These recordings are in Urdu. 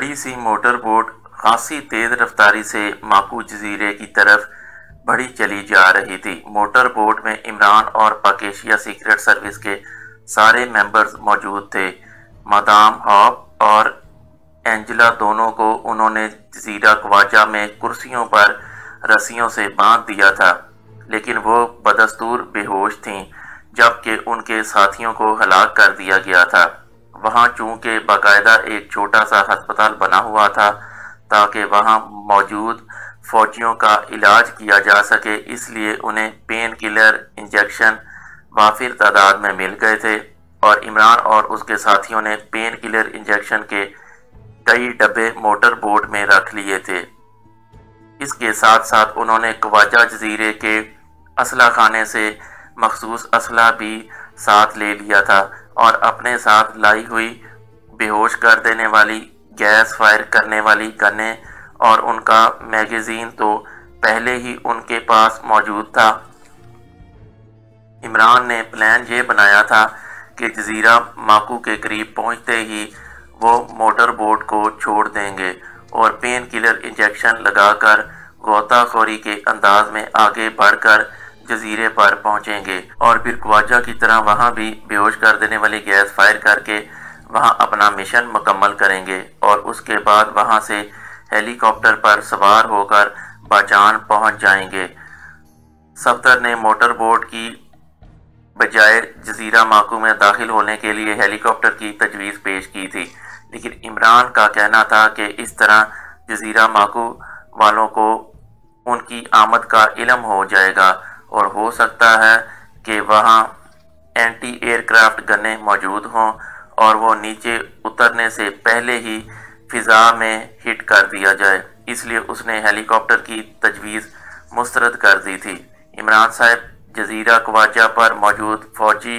بڑی سی موٹر بوٹ خاصی تیز رفتاری سے ماکو جزیرے کی طرف بڑھی چلی جا رہی تھی۔ موٹر بوٹ میں عمران اور پاک ایشیا سیکرٹ سروس کے سارے ممبرز موجود تھے۔ مادام ہاپ اور اینجلا دونوں کو انہوں نے جزیرہ خواجہ میں کرسیوں پر رسیوں سے باندھ دیا تھا، لیکن وہ بدستور بے ہوش تھیں، جبکہ ان کے ساتھیوں کو ہلاک کر دیا گیا تھا۔ وہاں چونکہ باقاعدہ ایک چھوٹا سا ہسپتال بنا ہوا تھا تاکہ وہاں موجود فوجیوں کا علاج کیا جا سکے، اس لیے انہیں پین کلر انجیکشن وافر تعداد میں مل گئے تھے، اور عمران اور اس کے ساتھیوں نے پین کلر انجیکشن کے کئی ڈبے موٹر بوٹ میں رکھ لیے تھے۔ اس کے ساتھ ساتھ انہوں نے خواجہ جزیرے کے اسلحہ خانے سے مخصوص اسلحہ بھی ساتھ لے لیا تھا، اور اپنے ساتھ لائی ہوئی بے ہوش کر دینے والی گیس فائر کرنے والی گنیں اور ان کا میگزین تو پہلے ہی ان کے پاس موجود تھا۔ عمران نے پلان یہ بنایا تھا کہ جزیرہ ماکو کے قریب پہنچتے ہی وہ موٹر بوٹ کو چھوڑ دیں گے اور پین کلر انجیکشن لگا کر غوطہ خوری کے انداز میں آگے بڑھ کر جزیرے پر پہنچیں گے، اور پھر خواجہ کی طرح وہاں بھی بے ہوش کر دینے والی گیس فائر کر کے وہاں اپنا مشن مکمل کریں گے، اور اس کے بعد وہاں سے ہیلی کاپٹر پر سوار ہو کر باجان پہنچ جائیں گے۔ صفدر نے موٹر بوٹ کی بجائے جزیرہ ماکو میں داخل ہونے کے لیے ہیلی کاپٹر کی تجویز پیش کی تھی، لیکن عمران کا کہنا تھا کہ اس طرح جزیرہ ماکو والوں کو ان کی آمد کا علم ہو جائے گا، اور ہو سکتا ہے کہ وہاں اینٹی ایئر کرافٹ گنیں موجود ہوں اور وہ نیچے اترنے سے پہلے ہی فضا میں ہٹ کر دیا جائے، اس لیے اس نے ہیلی کاپٹر کی تجویز مسترد کر دی تھی۔ عمران صاحب جزیرہ خواجہ پر موجود فوجی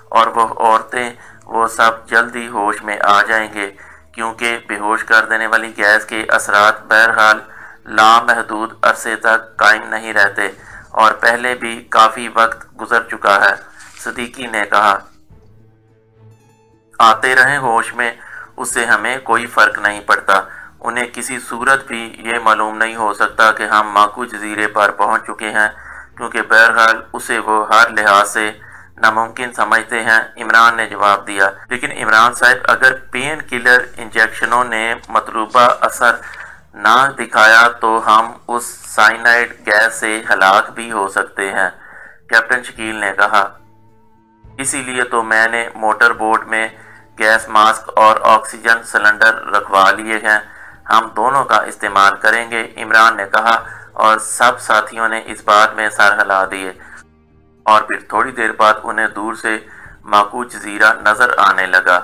اور وہ عورتیں وہ سب جلدی ہوش میں آ جائیں گے، کیونکہ بے ہوش کر دینے والی گیس کے اثرات بہرحال لامحدود عرصے تک قائم نہیں رہتے، اور پہلے بھی کافی وقت گزر چکا ہے۔ صدیقی نے کہا، آتے رہیں ہوش میں، اس سے ہمیں کوئی فرق نہیں پڑتا۔ انہیں کسی صورت بھی یہ معلوم نہیں ہو سکتا کہ ہم ماکو جزیرے پر پہنچ چکے ہیں، کیونکہ بہرحال اسے وہ ہر لحاظ سے ناممکن سمجھتے ہیں۔ عمران نے جواب دیا، لیکن عمران صاحب اگر پین کلر انجیکشنوں نے مطلوبہ اثر نہ دکھایا تو ہم اس سائنائڈ گیس سے ہلاک بھی ہو سکتے ہیں، کیپٹن شکیل نے کہا۔ اسی لیے تو میں نے موٹر بوٹ میں گیس ماسک اور آکسیجن سلنڈر رکھوا لیے ہیں، ہم دونوں کا استعمال کریں گے، عمران نے کہا، اور سب ساتھیوں نے اس بات میں سر ہلا دیے، اور پھر تھوڑی دیر بعد انہیں دور سے ماکو جزیرہ نظر آنے لگا۔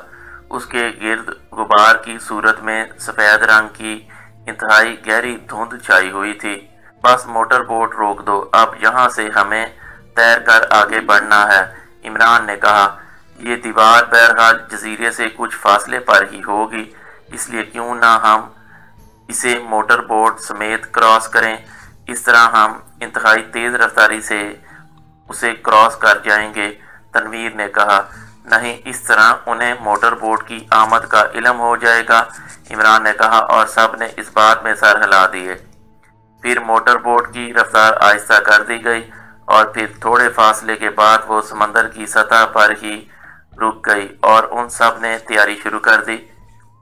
اس کے گرد غبار کی صورت میں سفید رنگ کی انتہائی گہری دھند چھائی ہوئی تھی۔ بس موٹر بوٹ روک دو، اب یہاں سے ہمیں تیر کر آگے بڑھنا ہے، عمران نے کہا۔ یہ دیوار بہرحال جزیرے سے کچھ فاصلے پر ہی ہوگی، اس لیے کیوں نہ ہم اسے موٹر بوٹ سمیت کراس کریں، اس طرح ہم انتہائی تیز رفتاری سے اسے کراس کر جائیں گے، تنویر نے کہا۔ نہیں، اس طرح انہیں موٹر بوٹ کی آمد کا علم ہو جائے گا، عمران نے کہا، اور سب نے اس بات میں سر ہلا دیے۔ پھر موٹر بوٹ کی رفتار آہستہ کر دی گئی، اور پھر تھوڑے فاصلے کے بعد وہ سمندر کی سطح پر ہی رک گئی، اور ان سب نے تیاری شروع کر دی۔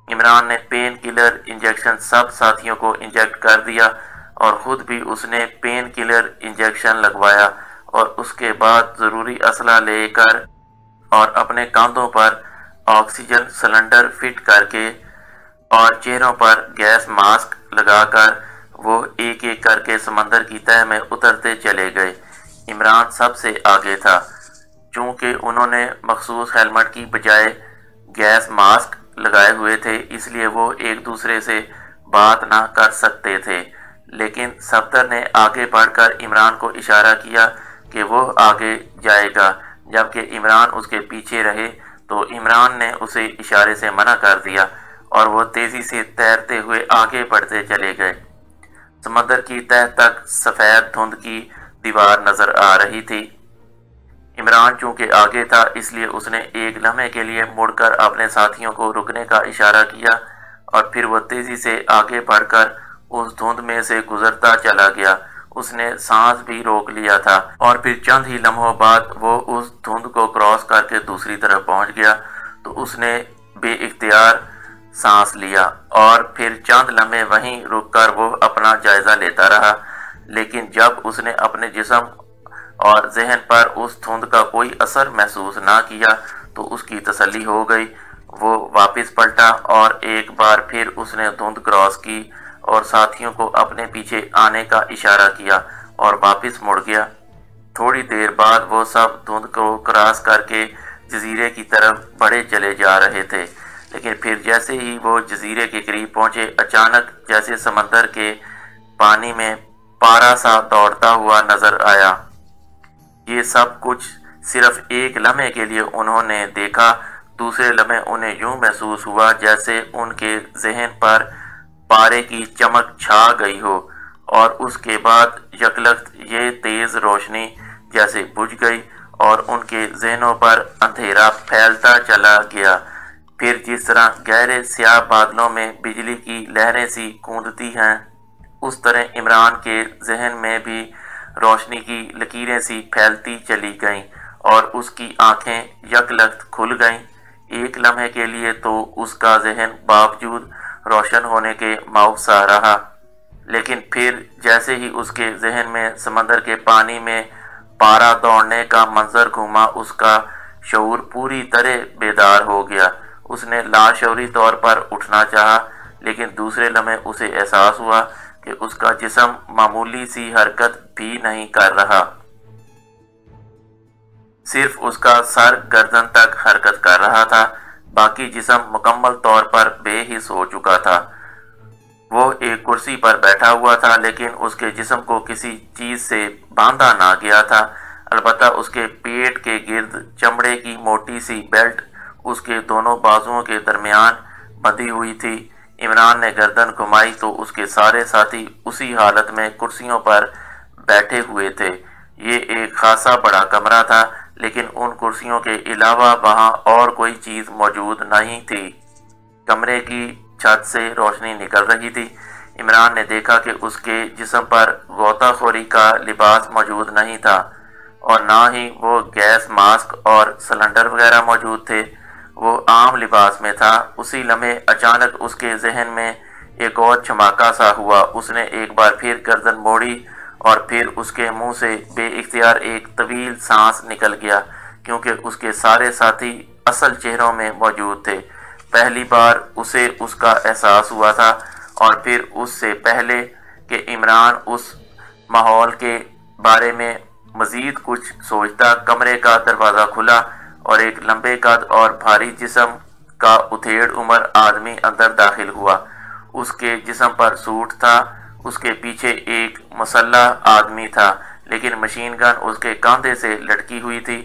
عمران نے پین کلر انجیکشن سب ساتھیوں کو انجیکٹ کر دیا، اور خود بھی اس نے پین کلر انجیکشن لگوایا، اور اس کے بعد ضروری اسلحہ لے کر اور اپنے کاندھوں پر آکسیجن سلنڈر فٹ کر کے اور چہروں پر گیس ماسک لگا کر وہ ایک ایک کر کے سمندر کی تہہ میں اترتے چلے گئے۔ عمران سب سے آگے تھا، چونکہ انہوں نے مخصوص ہیلمٹ کی بجائے گیس ماسک لگائے ہوئے تھے، اس لیے وہ ایک دوسرے سے بات نہ کر سکتے تھے، لیکن صفدر نے آگے بڑھ کر عمران کو اشارہ کیا کہ وہ آگے جائے گا، جبکہ عمران اس کے پیچھے رہے تو عمران نے اسے اشارے سے منع کر دیا، اور وہ تیزی سے تیرتے ہوئے آگے بڑھتے چلے گئے۔ سمندر کی تہہ تک سفید دھند کی دیوار نظر آ رہی تھی۔ عمران چونکہ آگے تھا، اس لیے اس نے ایک لمحے کے لیے مڑ کر اپنے ساتھیوں کو رکنے کا اشارہ کیا، اور پھر وہ تیزی سے آگے بڑھ کر اس دھند میں سے گزرتا چلا گیا۔ اس نے سانس بھی روک لیا تھا اور پھر چند ہی لمحوں بعد وہ اس دھند کو کراس کر کے دوسری طرف پہنچ گیا تو اس نے بے اختیار سانس لیا اور پھر چند لمحے وہیں رک کر وہ اپنا جائزہ لیتا رہا، لیکن جب اس نے اپنے جسم اور ذہن پر اس دھند کا کوئی اثر محسوس نہ کیا تو اس کی تسلی ہو گئی۔ وہ واپس پلٹا اور ایک بار پھر اس نے دھند کراس کی اور ساتھیوں کو اپنے پیچھے آنے کا اشارہ کیا اور واپس مڑ گیا۔ تھوڑی دیر بعد وہ سب دھند کو کراس کر کے جزیرے کی طرف بڑھے چلے جا رہے تھے، لیکن پھر جیسے ہی وہ جزیرے کے قریب پہنچے، اچانک جیسے سمندر کے پانی میں پارا سا دوڑتا ہوا نظر آیا۔ یہ سب کچھ صرف ایک لمحے کے لیے انہوں نے دیکھا۔ دوسرے لمحے انہیں یوں محسوس ہوا جیسے ان کے ذہن پر پارے کی چمک چھا گئی ہو، اور اس کے بعد یکلخت یہ تیز روشنی جیسے بجھ گئی اور ان کے ذہنوں پر اندھیرا پھیلتا چلا گیا۔ پھر جس طرح گہرے سیاہ بادلوں میں بجلی کی لہریں سی گوندتی ہیں، اس طرح عمران کے ذہن میں بھی روشنی کی لکیریں سی پھیلتی چلی گئیں اور اس کی آنکھیں یکلخت کھل گئیں۔ ایک لمحے کے لیے تو اس کا ذہن باوجود روشن ہونے کے معاف سا رہا، لیکن پھر جیسے ہی اس کے ذہن میں سمندر کے پانی میں پارا دوڑنے کا منظر گھوما، اس کا شعور پوری طرح بیدار ہو گیا۔ اس نے لاشعوری طور پر اٹھنا چاہا، لیکن دوسرے لمحے اسے احساس ہوا کہ اس کا جسم معمولی سی حرکت بھی نہیں کر رہا، صرف اس کا سر گردن تک حرکت کر رہا تھا، باقی جسم مکمل طور پر بے حس ہو چکا تھا۔ وہ ایک کرسی پر بیٹھا ہوا تھا، لیکن اس کے جسم کو کسی چیز سے باندھا نہ گیا تھا، البتہ اس کے پیٹ کے گرد چمڑے کی موٹی سی بیلٹ اس کے دونوں بازوؤں کے درمیان بندھی ہوئی تھی۔ عمران نے گردن گھمائی تو اس کے سارے ساتھی اسی حالت میں کرسیوں پر بیٹھے ہوئے تھے۔ یہ ایک خاصا بڑا کمرہ تھا، لیکن ان کرسیوں کے علاوہ وہاں اور کوئی چیز موجود نہیں تھی۔ کمرے کی چھت سے روشنی نکل رہی تھی۔ عمران نے دیکھا کہ اس کے جسم پر غوطہ خوری کا لباس موجود نہیں تھا اور نہ ہی وہ گیس ماسک اور سلنڈر وغیرہ موجود تھے، وہ عام لباس میں تھا۔ اسی لمحے اچانک اس کے ذہن میں ایک اور دھماکہ سا ہوا۔ اس نے ایک بار پھر گردن موڑی اور پھر اس کے منہ سے بے اختیار ایک طویل سانس نکل گیا، کیونکہ اس کے سارے ساتھی اصل چہروں میں موجود تھے۔ پہلی بار اسے اس کا احساس ہوا تھا، اور پھر اس سے پہلے کہ عمران اس ماحول کے بارے میں مزید کچھ سوچتا، کمرے کا دروازہ کھلا اور ایک لمبے قد اور بھاری جسم کا اتھیڑ عمر آدمی اندر داخل ہوا۔ اس کے جسم پر سوٹ تھا، اس کے پیچھے ایک مسلح آدمی تھا، لیکن مشین گن اس کے کاندھے سے لٹکی ہوئی تھی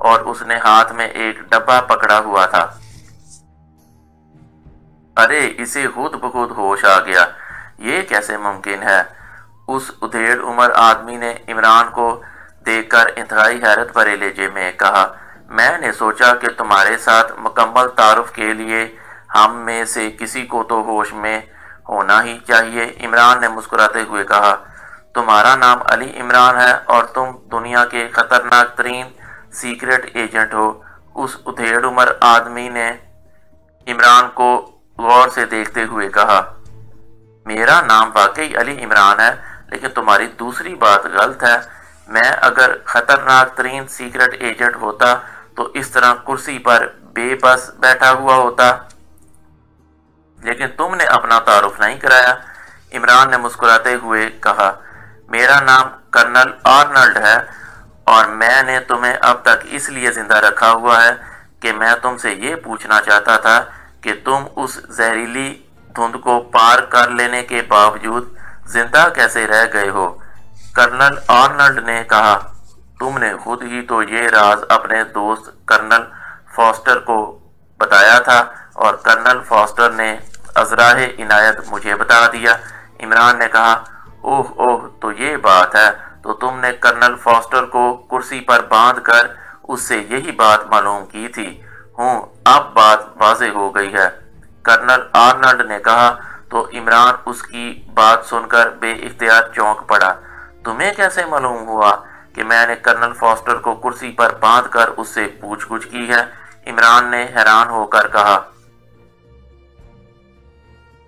اور اس نے ہاتھ میں ایک ڈبہ پکڑا ہوا تھا۔ ارے اسے خود بخود ہوش آ گیا، یہ کیسے ممکن ہے؟ اس ادھیڑ عمر آدمی نے عمران کو دیکھ کر انتہائی حیرت بھرے لہجے میں کہا، میں نے سوچا کہ تمہارے ساتھ مکمل تعارف کے لیے ہم میں سے کسی کو تو ہوش میں ہونا ہی چاہیے۔ عمران نے مسکراتے ہوئے کہا، تمہارا نام علی عمران ہے اور تم دنیا کے خطرناک ترین سیکرٹ ایجنٹ ہو۔ اس ادھیڑ عمر آدمی نے عمران کو غور سے دیکھتے ہوئے کہا، میرا نام واقعی علی عمران ہے، لیکن تمہاری دوسری بات غلط ہے۔ میں اگر خطرناک ترین سیکرٹ ایجنٹ ہوتا تو اس طرح کرسی پر بے بس بیٹھا ہوا ہوتا، لیکن تم نے اپنا تعارف نہیں کرایا۔ عمران نے مسکراتے ہوئے کہا، میرا نام کرنل آرنلڈ ہے اور میں نے تمہیں اب تک اس لیے زندہ رکھا ہوا ہے کہ میں تم سے یہ پوچھنا چاہتا تھا کہ تم اس زہریلی دھند کو پار کر لینے کے باوجود زندہ کیسے رہ گئے ہو۔ کرنل آرنلڈ نے کہا، تم نے خود ہی تو یہ راز اپنے دوست کرنل فاسٹر کو بتایا تھا اور کرنل فاسٹر نے ازراہ عنایت مجھے بتا دیا۔ عمران نے کہا، اوہ اوہ، تو یہ بات ہے، تو تم نے کرنل فاسٹر کو کرسی پر باندھ کر اس سے یہی بات معلوم کی تھی۔ اب بات واضح ہو گئی ہے۔ کرنل آرنلڈ نے کہا تو عمران اس کی بات سن کر بے اختیار چونک پڑا۔ تمہیں کیسے معلوم ہوا کہ میں نے کرنل فاسٹر کو کرسی پر باندھ کر اس سے پوچھ گچھ کی ہے؟ عمران نے حیران ہو کر کہا۔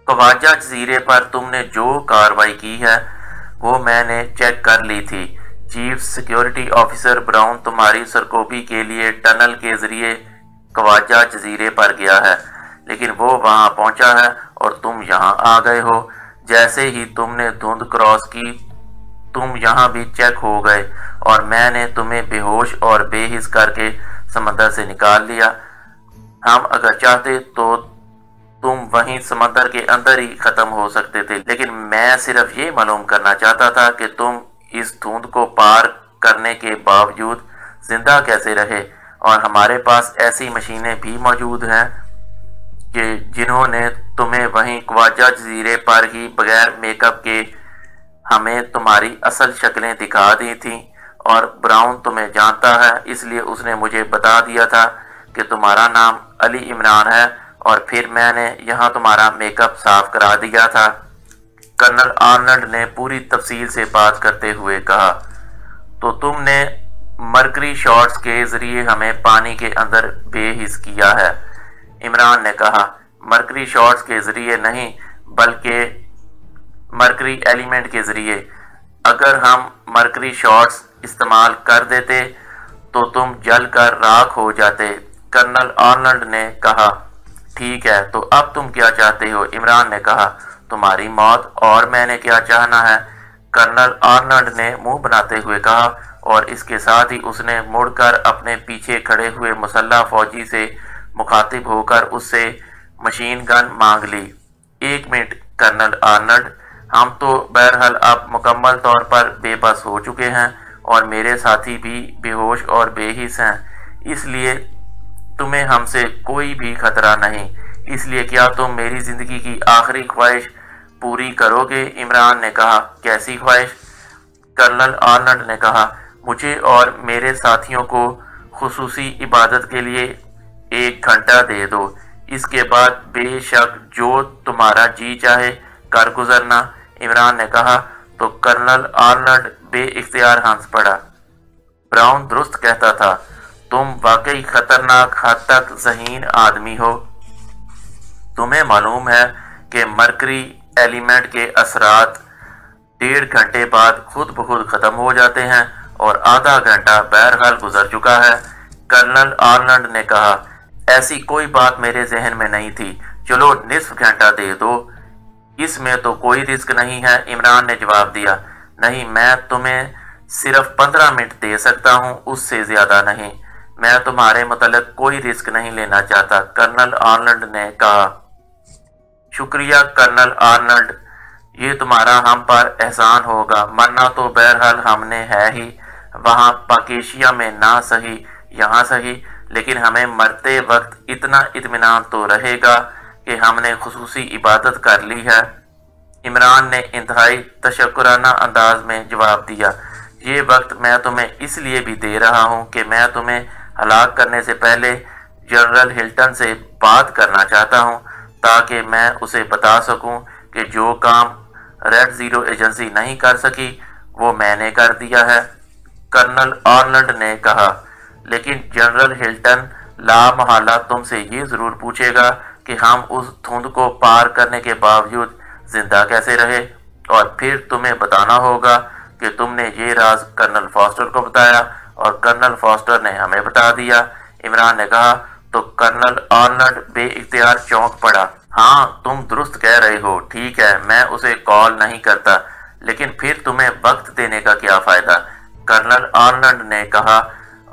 خواجہ جزیرے پر تم نے جو کارروائی کی ہے وہ میں نے چیک کر لی تھی۔ چیف سیکیورٹی آفیسر براؤن تمہاری سرکوبی کے لیے ٹنل کے ذریعے خواجہ جزیرے پر گیا ہے، لیکن وہ وہاں پہنچا ہے اور تم یہاں آ گئے ہو۔ جیسے ہی تم نے دھند کراس کی تم یہاں بھی چیک ہو گئے اور میں نے تمہیں بے ہوش اور بے حس کر کے سمندر سے نکال لیا۔ ہم اگر چاہتے تو تم وہیں سمندر کے اندر ہی ختم ہو سکتے تھے، لیکن میں صرف یہ معلوم کرنا چاہتا تھا کہ تم اس دھند کو پار کرنے کے باوجود زندہ کیسے رہے، اور ہمارے پاس ایسی مشینیں بھی موجود ہیں کہ جنہوں نے تمہیں وہیں خواجہ جزیرے پر ہی بغیر میک اپ کے ہمیں تمہاری اصل شکلیں دکھا دی تھیں، اور براؤن تمہیں جانتا ہے، اس لیے اس نے مجھے بتا دیا تھا کہ تمہارا نام علی عمران ہے، اور پھر میں نے یہاں تمہارا میک اپ صاف کرا دیا تھا۔ کرنل آرنلڈ نے پوری تفصیل سے بات کرتے ہوئے کہا۔ تو تم نے مرکری شاٹس کے ذریعے ہمیں پانی کے اندر بے حس کیا ہے؟ عمران نے کہا۔ مرکری شاٹس کے ذریعے نہیں، بلکہ مرکری ایلیمنٹ کے ذریعے۔ اگر ہم مرکری شاٹس استعمال کر دیتے تو تم جل کر راکھ ہو جاتے، کرنل آرنلڈ نے کہا۔ ٹھیک ہے، تو اب تم کیا چاہتے ہو؟ عمران نے کہا۔ تمہاری موت، اور میں نے کیا چاہنا ہے؟ کرنل آرنلڈ نے منہ بناتے ہوئے کہا، اور اس کے ساتھ ہی اس نے مڑ کر اپنے پیچھے کھڑے ہوئے مسلح فوجی سے مخاطب ہو کر اس سے مشین گن مانگ لی۔ 1 منٹ کرنل آرنلڈ، ہم تو بہرحال اب مکمل طور پر بے بس ہو چکے ہیں، اور میرے ساتھی بھی بے ہوش اور بے حس ہیں، اس لیے تمہیں ہم سے کوئی بھی خطرہ نہیں۔ اس لیے کیا تم میری زندگی کی آخری خواہش پوری کرو گے؟ عمران نے کہا۔ کیسی خواہش؟ کرنل آرنلڈ نے کہا۔ مجھے اور میرے ساتھیوں کو خصوصی عبادت کے لیے 1 گھنٹہ دے دو، اس کے بعد بے شک جو تمہارا جی چاہے کر گزرنا۔ عمران نے کہا۔ تو کرنل آرنلڈ بے اختیار ہنس پڑا۔ براؤن درست کہتا تھا، تم واقعی خطرناک حد تک ذہین آدمی ہو۔ تمہیں معلوم ہے کہ مرکری ایلیمنٹ کے اثرات 1.5 گھنٹے بعد خود بخود ختم ہو جاتے ہیں، اور آدھا گھنٹہ بہرحال گزر چکا ہے۔ کرنل آرنلڈ نے کہا۔ ایسی کوئی بات میرے ذہن میں نہیں تھی، چلو نصف گھنٹہ دے دو، اس میں تو کوئی رسک نہیں ہے۔ عمران نے جواب دیا۔ نہیں، میں تمہیں صرف 15 منٹ دے سکتا ہوں، اس سے زیادہ نہیں۔ میں تمہارے متعلق کوئی رسک نہیں لینا چاہتا، کرنل آرنلڈ نے کہا۔ شکریہ کرنل آرنلڈ، یہ تمہارا ہم پر احسان ہوگا، مرنا تو بہرحال ہم نے ہے ہی، وہاں پاکیشیا میں نہ سہی یہاں سہی، لیکن ہمیں مرتے وقت اتنا اطمینان تو رہے گا کہ ہم نے خصوصی عبادت کر لی ہے۔ عمران نے انتہائی تشکرانہ انداز میں جواب دیا۔ یہ وقت میں تمہیں اس لیے بھی دے رہا ہوں کہ میں تمہیں ہلاک کرنے سے پہلے جنرل ہلٹن سے بات کرنا چاہتا ہوں، تاکہ میں اسے بتا سکوں کہ جو کام ریڈ زیرو ایجنسی نہیں کر سکی وہ میں نے کر دیا ہے۔ کرنل آرنلڈ نے کہا۔ لیکن جنرل ہلٹن لا محالہ تم سے یہ ضرور پوچھے گا کہ ہم اس دھند کو پار کرنے کے باوجود زندہ کیسے رہے، اور پھر تمہیں بتانا ہوگا کہ تم نے یہ راز کرنل فاسٹر کو بتایا اور کرنل فاسٹر نے ہمیں بتا دیا۔ عمران نے کہا۔ تو کرنل آرنلڈ بے اختیار چونک پڑا۔ ہاں، تم درست کہہ رہے ہو، ٹھیک ہے، میں اسے کال نہیں کرتا، لیکن پھر تمہیں وقت دینے کا کیا فائدہ؟ کرنل آرنلڈ نے کہا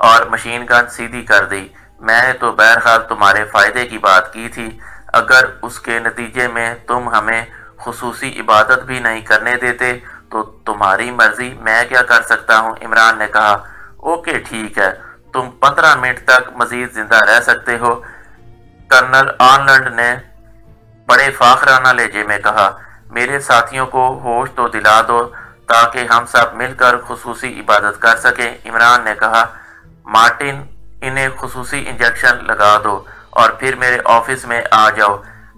اور مشین گن سیدھی کر دی۔ میں نے تو بہرحال تمہارے فائدے کی بات کی تھی، اگر اس کے نتیجے میں تم ہمیں خصوصی عبادت بھی نہیں کرنے دیتے تو تمہاری مرضی، میں کیا کر سکتا ہوں؟ عمران نے کہا۔ اوکے ٹھیک ہے، تم 15 منٹ تک مزید زندہ رہ سکتے ہو، کرنل آرنلڈ نے بڑے فاخرانہ لہجے میں کہا۔ میرے ساتھیوں کو ہوش تو دلا دو تاکہ ہم سب مل کر خصوصی عبادت کر سکیں۔ عمران نے کہا۔ مارٹن، انہیں خصوصی انجیکشن لگا دو اور پھر میرے آفس میں آ جاؤ۔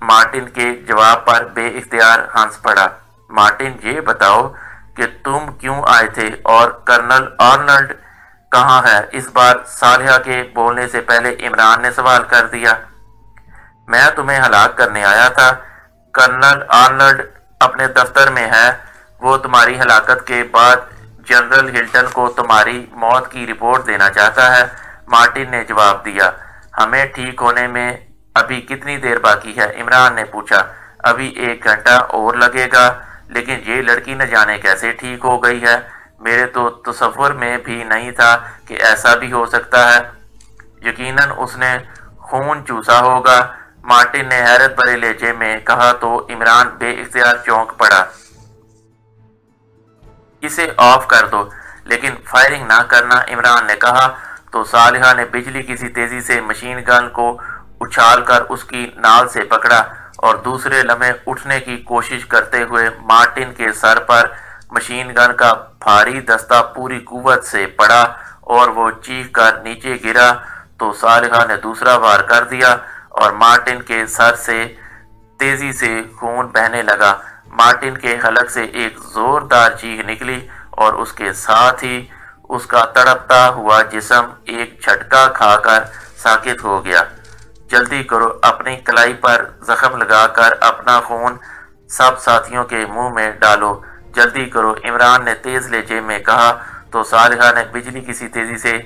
مارٹن کے جواب پر بے اختیار ہنس پڑا۔ مارٹن، یہ بتاؤ کہ تم کیوں آئے تھے اور کرنل آرنلڈ کہاں ہے؟ اس بار صالحہ کے بولنے سے پہلے عمران نے سوال کر دیا۔ میں تمہیں ہلاک کرنے آیا تھا۔ کرنل آرنلڈ اپنے دفتر میں ہے، وہ تمہاری ہلاکت کے بعد جنرل ہلٹن کو تمہاری موت کی رپورٹ دینا چاہتا ہے، مارٹن نے جواب دیا۔ ہمیں ٹھیک ہونے میں ابھی کتنی دیر باقی ہے؟ عمران نے پوچھا۔ ابھی 1 گھنٹہ اور لگے گا، لیکن یہ لڑکی نہ جانے کیسے ٹھیک ہو گئی ہے، میرے تو تصور میں بھی نہیں تھا کہ ایسا بھی ہو سکتا ہے۔ یقیناً اس نے خون چوسا ہوگا، مارٹن نے حیرت بھرے لہجے میں کہا تو عمران بے اختیار چونک پڑا۔ اسے آف کر دو، لیکن فائرنگ نہ کرنا، عمران نے کہا تو صالحہ نے بجلی کی سی تیزی سے مشین گن کو اچھال کر اس کی نال سے پکڑا اور دوسرے لمحے اٹھنے کی کوشش کرتے ہوئے مارٹن کے سر پر مشین گن کا بھاری دستہ پوری قوت سے پڑا اور وہ چیخ کر نیچے گرا تو صالحہ نے دوسرا وار کر دیا اور مارٹن کے سر سے تیزی سے خون بہنے لگا۔ مارٹن کے حلق سے ایک زوردار چیخ نکلی اور اس کے ساتھ ہی اس کا تڑپتا ہوا جسم ایک جھٹکا کھا کر ساکت ہو گیا۔ جلدی کرو، اپنی کلائی پر زخم لگا کر اپنا خون سب ساتھیوں کے منہ میں ڈالو، جلدی کرو، عمران نے تیز لہجے میں کہا تو صالحہ نے بجلی کی سی تیزی سے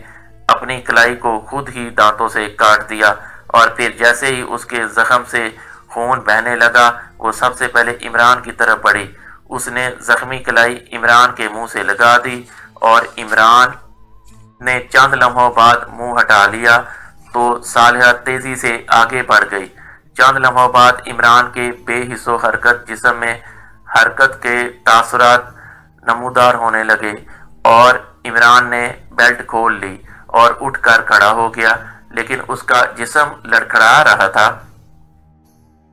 اپنی کلائی کو خود ہی دانتوں سے کاٹ دیا اور پھر جیسے ہی اس کے زخم سے خون بہنے لگا وہ سب سے پہلے عمران کی طرف بڑھی۔ اس نے زخمی کلائی عمران کے منہ سے لگا دی اور عمران نے چند لمحوں بعد منہ ہٹا لیا تو صالحہ تیزی سے آگے بڑھ گئی۔ چند لمحوں بعد عمران کے بے حس و حرکت جسم میں حرکت کے تاثرات نمودار ہونے لگے اور عمران نے بیلٹ کھول لی اور اٹھ کر کھڑا ہو گیا، لیکن اس کا جسم لڑکھڑا رہا تھا۔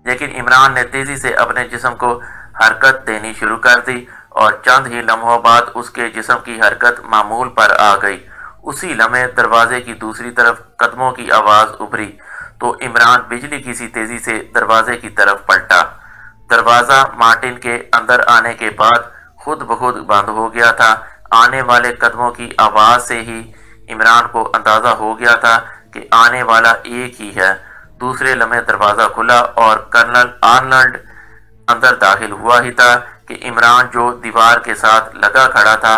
لیکن عمران نے تیزی سے اپنے جسم کو حرکت دینی شروع کر دی اور چند ہی لمحوں بعد اس کے جسم کی حرکت معمول پر آ گئی۔ اسی لمحے دروازے کی دوسری طرف قدموں کی آواز ابھری تو عمران بجلی کی سی تیزی سے دروازے کی طرف پلٹا۔ دروازہ مارٹن کے اندر آنے کے بعد خود بخود بند ہو گیا تھا۔ آنے والے قدموں کی آواز سے ہی عمران کو اندازہ ہو گیا تھا کہ آنے والا ایک ہی ہے۔ دوسرے لمحے دروازہ کھلا اور کرنل آرنلڈ اندر داخل ہوا ہی تھا کہ عمران جو دیوار کے ساتھ لگا کھڑا تھا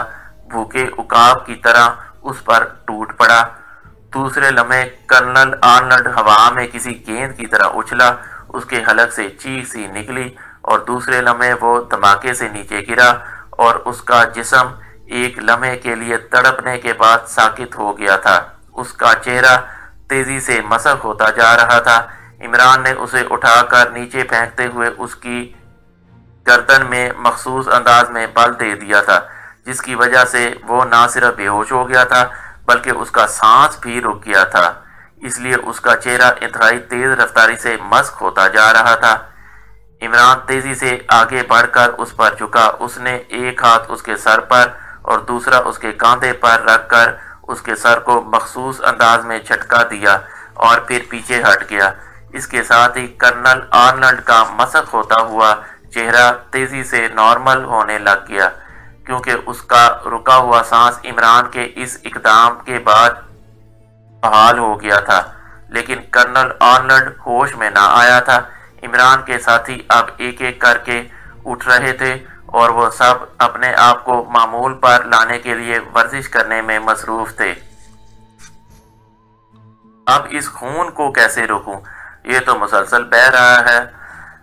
بھوکے عقاب کی طرح اس پر ٹوٹ پڑا۔ دوسرے لمحے کرنل آرنلڈ ہوا میں کسی گیند کی طرح اچھلا، اس کے حلق سے چیخ سی نکلی اور دوسرے لمحے وہ دھماکے سے نیچے گرا اور اس کا جسم ایک لمحے کے لیے تڑپنے کے بعد ساکت ہو گیا تھا۔ اس کا چہرہ تیزی سے مسخ ہوتا جا رہا تھا۔ عمران نے اسے اٹھا کر نیچے پھینکتے ہوئے اس کی گردن میں مخصوص انداز میں بل دے دیا تھا، جس کی وجہ سے وہ نہ صرف بے ہوش ہو گیا تھا بلکہ اس کا سانس بھی رک گیا تھا، اس لیے اس کا چہرہ انتہائی تیز رفتاری سے مسخ ہوتا جا رہا تھا۔ عمران تیزی سے آگے بڑھ کر اس پر جھکا، اس نے ایک ہاتھ اس کے سر پر اور دوسرا اس کے کاندھے پر رکھ کر اس کے سر کو مخصوص انداز میں جھٹکا دیا اور پھر پیچھے ہٹ گیا۔ اس کے ساتھ ہی کرنل آرنلڈ کا مسخ ہوتا ہوا چہرہ تیزی سے نارمل ہونے لگ گیا، کیونکہ اس کا رکا ہوا سانس عمران کے اس اقدام کے بعد بحال ہو گیا تھا۔ لیکن کرنل آرنلڈ ہوش میں نہ آیا تھا۔ عمران کے ساتھی اب ایک ایک کر کے اٹھ رہے تھے اور وہ سب اپنے آپ کو معمول پر لانے کے لیے ورزش کرنے میں مصروف تھے۔ اب اس خون کو کیسے روکوں؟ یہ تو مسلسل بہہ رہا ہے،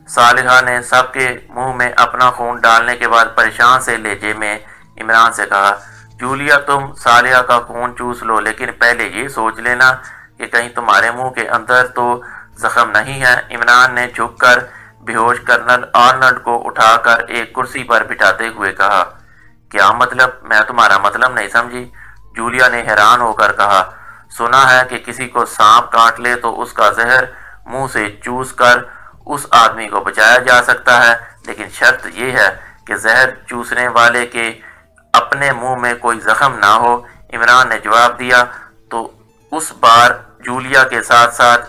صالحہ نے سب کے منہ میں اپنا خون ڈالنے کے بعد پریشان سے لہجے میں عمران سے کہا۔ جولیا، تم صالحہ کا خون چوس لو، لیکن پہلے یہ سوچ لینا کہ کہیں تمہارے منہ کے اندر تو زخم نہیں ہے۔ عمران نے جھک کر بے ہوش کرنل آرنلڈ کو اٹھا کر ایک کرسی پر بٹھاتے ہوئے کہا۔ کیا مطلب؟ میں تمہارا مطلب نہیں سمجھی، جولیا نے حیران ہو کر کہا۔ سنا ہے کہ کسی کو سانپ کاٹ لے تو اس کا زہر منہ سے چوس کر اس آدمی کو بچایا جا سکتا ہے، لیکن شرط یہ ہے کہ زہر چوسنے والے کے اپنے منہ میں کوئی زخم نہ ہو، عمران نے جواب دیا۔ تو اس بار جولیا کے ساتھ ساتھ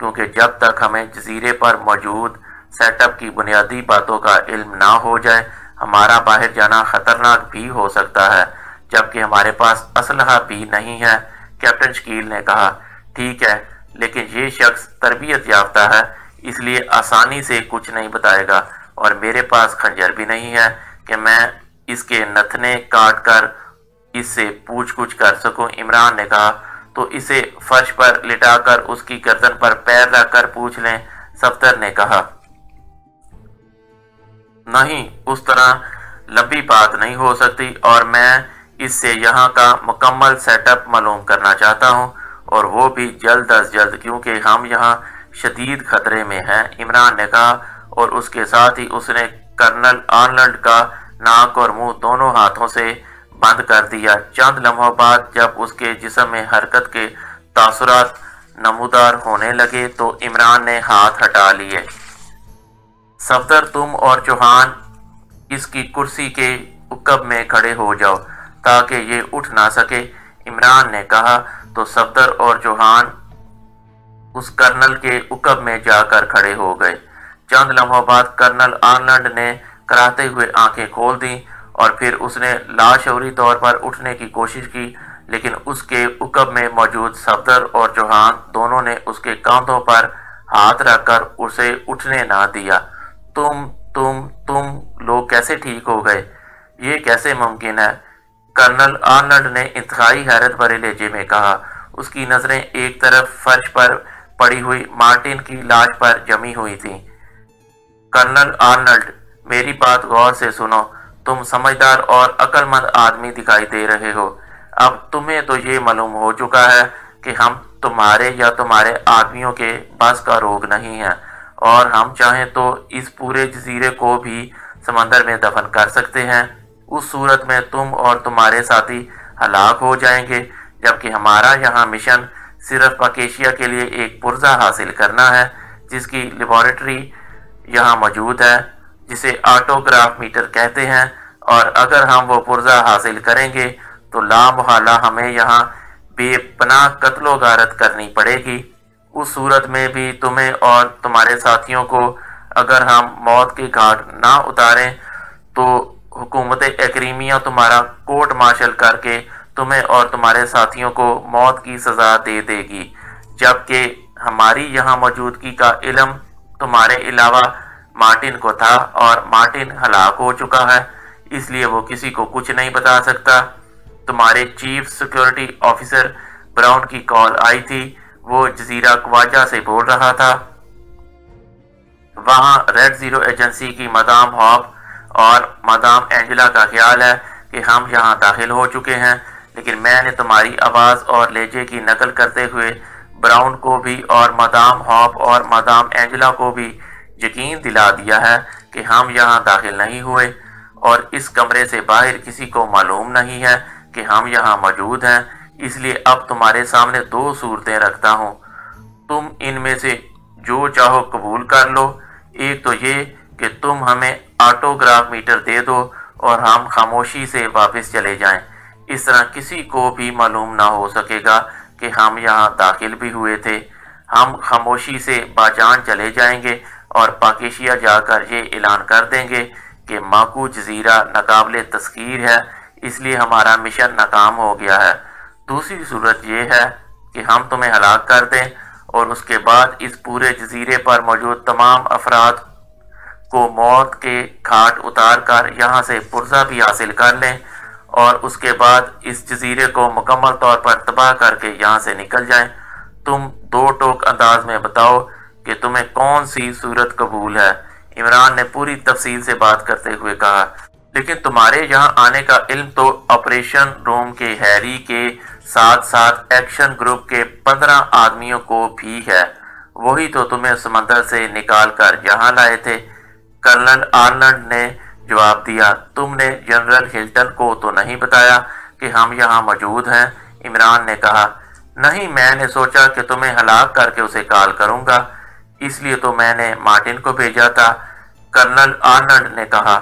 کیونکہ جب تک ہمیں جزیرے پر موجود سیٹ اپ کی بنیادی باتوں کا علم نہ ہو جائے ہمارا باہر جانا خطرناک بھی ہو سکتا ہے، جبکہ ہمارے پاس اسلحہ بھی نہیں ہے۔ کیپٹن شکیل نے کہا، ٹھیک ہے، لیکن یہ شخص تربیت یافتہ ہے، اس لیے آسانی سے کچھ نہیں بتائے گا، اور میرے پاس خنجر بھی نہیں ہے کہ میں اس کے نتنے کاٹ کر اس سے پوچھ گچھ کر سکوں۔ عمران نے کہا، تو اسے فرش پر لٹا کر اس کی گردن پر پیر رکھ کر پوچھ لیں۔ صفدر نے کہا، نہیں، اس طرح لمبی بات نہیں ہو سکتی، اور میں اس سے یہاں کا مکمل سیٹ اپ معلوم کرنا چاہتا ہوں، اور وہ بھی جلد از جلد، کیونکہ ہم یہاں شدید خطرے میں ہیں۔ عمران نے کہا، اور اس کے ساتھ ہی اس نے کرنل آرنلڈ کا ناک اور منہ دونوں ہاتھوں سے بند کر دیا۔ چند لمحوں بعد جب اس کے جسم میں حرکت کے تاثرات نمودار ہونے لگے تو عمران نے ہاتھ ہٹا لیے۔ صفدر، تم اور چوہان اس کی کرسی کے عقب میں کھڑے ہو جاؤ تاکہ یہ اٹھ نہ سکے، عمران نے کہا۔ تو صفدر اور چوہان اس کرنل کے عقب میں جا کر کھڑے ہو گئے۔ چند لمحوں بعد کرنل آرنلڈ نے کراہتے ہوئے آنکھیں کھول دیں، اور پھر اس نے لاشعوری طور پر اٹھنے کی کوشش کی، لیکن اس کے عقب میں موجود صفدر اور چوہان دونوں نے اس کے کاندھوں پر ہاتھ رکھ کر اسے اٹھنے نہ دیا۔ تم لوگ کیسے ٹھیک ہو گئے؟ یہ کیسے ممکن ہے؟ کرنل آرنلڈ نے انتہائی حیرت بھرے لہجے میں کہا۔ اس کی نظریں ایک طرف فرش پر پڑی ہوئی مارٹن کی لاش پر جمی ہوئی تھیں۔ کرنل آرنلڈ، میری بات غور سے سنو، تم سمجھدار اور عقل مند آدمی دکھائی دے رہے ہو۔ اب تمہیں تو یہ معلوم ہو چکا ہے کہ ہم تمہارے یا تمہارے آدمیوں کے بس کا روگ نہیں ہیں، اور ہم چاہیں تو اس پورے جزیرے کو بھی سمندر میں دفن کر سکتے ہیں۔ اس صورت میں تم اور تمہارے ساتھی ہلاک ہو جائیں گے، جبکہ ہمارا یہاں مشن صرف پاکیشیا کے لیے ایک پرزہ حاصل کرنا ہے جس کی لیبارٹری یہاں موجود ہے، جسے آٹوگراف میٹر کہتے ہیں، اور اگر ہم وہ پرزہ حاصل کریں گے تو لا محالہ ہمیں یہاں بے پناہ قتل و غارت کرنی پڑے گی۔ اس صورت میں بھی تمہیں اور تمہارے ساتھیوں کو اگر ہم موت کے گھاٹ نہ اتاریں تو حکومت ایکریمیا تمہارا کورٹ مارشل کر کے تمہیں اور تمہارے ساتھیوں کو موت کی سزا دے دے گی، جبکہ ہماری یہاں موجودگی کا علم تمہارے علاوہ مارٹن کو تھا، اور مارٹن ہلاک ہو چکا ہے، اس لیے وہ کسی کو کچھ نہیں بتا سکتا۔ تمہارے چیف سیکیورٹی آفیسر براؤن کی کال آئی تھی، وہ جزیرہ خواجہ سے بول رہا تھا۔ وہاں ریڈ زیرو ایجنسی کی مدام ہاپ اور مدام اینجلا کا خیال ہے کہ ہم یہاں داخل ہو چکے ہیں، لیکن میں نے تمہاری آواز اور لہجے کی نقل کرتے ہوئے براؤن کو بھی اور مدام ہاپ اور مدام اینجلا کو بھی یقین دلا دیا ہے کہ ہم یہاں داخل نہیں ہوئے، اور اس کمرے سے باہر کسی کو معلوم نہیں ہے کہ ہم یہاں موجود ہیں۔ اس لیے اب تمہارے سامنے دو صورتیں رکھتا ہوں، تم ان میں سے جو چاہو قبول کر لو۔ ایک تو یہ کہ تم ہمیں آٹوگراف میٹر دے دو اور ہم خاموشی سے واپس چلے جائیں، اس طرح کسی کو بھی معلوم نہ ہو سکے گا کہ ہم یہاں داخل بھی ہوئے تھے۔ ہم خاموشی سے باجان چلے جائیں گے اور پاکیشیا جا کر یہ اعلان کر دیں گے کہ ماکو جزیرہ ناقابل تسخیر ہے، اس لیے ہمارا مشن ناکام ہو گیا ہے۔ دوسری صورت یہ ہے کہ ہم تمہیں ہلاک کر دیں، اور اس کے بعد اس پورے جزیرے پر موجود تمام افراد کو موت کے گھاٹ اتار کر یہاں سے پرزہ بھی حاصل کر لیں، اور اس کے بعد اس جزیرے کو مکمل طور پر تباہ کر کے یہاں سے نکل جائیں۔ تم دو ٹوک انداز میں بتاؤ کہ تمہیں کون سی صورت قبول ہے، عمران نے پوری تفصیل سے بات کرتے ہوئے کہا۔ لیکن تمہارے یہاں آنے کا علم تو آپریشن روم کے ہیری کے ساتھ ساتھ ایکشن گروپ کے 15 آدمیوں کو بھی ہے، وہی تو تمہیں سمندر سے نکال کر یہاں لائے تھے، کرنل آرنلڈ نے جواب دیا۔ تم نے جنرل ہلٹن کو تو نہیں بتایا کہ ہم یہاں موجود ہیں، عمران نے کہا۔ نہیں، میں نے سوچا کہ تمہیں ہلاک کر کے اسے کال کروں گا، اس لیے تو میں نے مارٹن کو بھیجا تھا، کرنل آرنلڈ نے کہا۔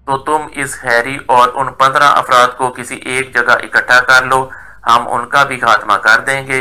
تو تم اس ہیری اور ان 15 افراد کو کسی ایک جگہ اکٹھا کر لو، ہم ان کا بھی خاتمہ کر دیں گے۔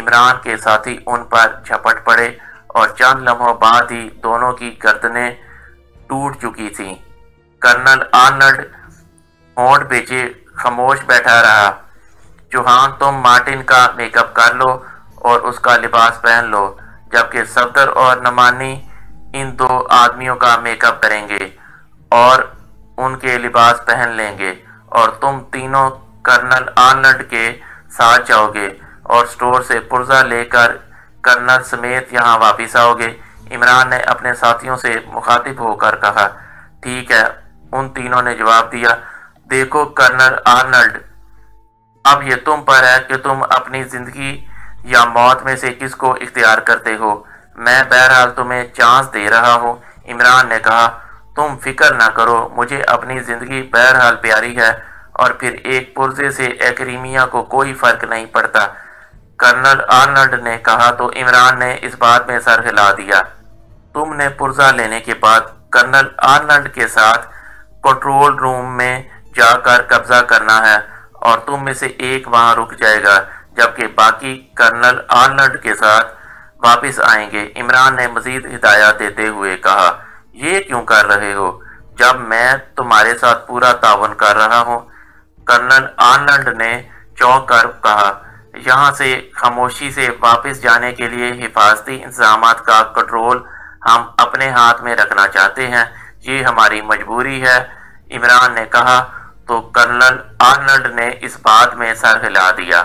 عمران کے ساتھی ان پر جھپٹ پڑے اور چند لمحوں بعد ہی دونوں کی گردنیں ٹوٹ چکی تھیں۔ کرنل آرنلڈ ہونٹ بیچے خاموش بیٹھا رہا۔ جوہان، تم مارٹن کا میک اپ کر لو اور اس کا لباس پہن لو، جبکہ صفدر اور نعمانی ان دو آدمیوں کا میک اپ کریں گے اور ان کے لباس پہن لیں گے، اور تم تینوں کرنل آرنلڈ کے ساتھ جاؤ گے اور سٹور سے پرزہ لے کر کرنل سمیت یہاں واپس آؤ گے۔ عمران نے اپنے ساتھیوں سے مخاطب ہو کر کہا۔ ٹھیک ہے، ان تینوں نے جواب دیا۔ دیکھو کرنل آرنلڈ، اب یہ تم پر ہے کہ تم اپنی زندگی یا موت میں سے کس کو اختیار کرتے ہو۔ میں بہرحال تمہیں چانس دے رہا ہوں۔ عمران نے کہا، تم فکر نہ کرو، مجھے اپنی زندگی بہرحال پیاری ہے، اور پھر ایک پرزے سے ایکریمیا کو کوئی فرق نہیں پڑتا۔ کرنل آرنلڈ نے کہا تو عمران نے اس بات میں سر ہلا دیا۔ تم نے پرزہ لینے کے بعد کرنل آرنلڈ کے ساتھ کنٹرول روم میں جا کر قبضہ کرنا ہے، اور تم میں سے ایک وہاں رک جائے گا، جبکہ باقی کرنل آرنلڈ کے ساتھ واپس آئیں گے۔ عمران نے مزید ہدایات دیتے ہوئے کہا، یہ کیوں کر رہے ہو جب میں تمہارے ساتھ پورا تعاون کر رہا ہوں؟ کرنل آرنلڈ نے چونک کر کہا، یہاں سے خاموشی سے واپس جانے کے لیے حفاظتی انتظامات کا کنٹرول ہم اپنے ہاتھ میں رکھنا چاہتے ہیں، یہ ہماری مجبوری ہے۔ عمران نے کہا تو کرنل آرنلڈ نے اس بات میں سر ہلا دیا۔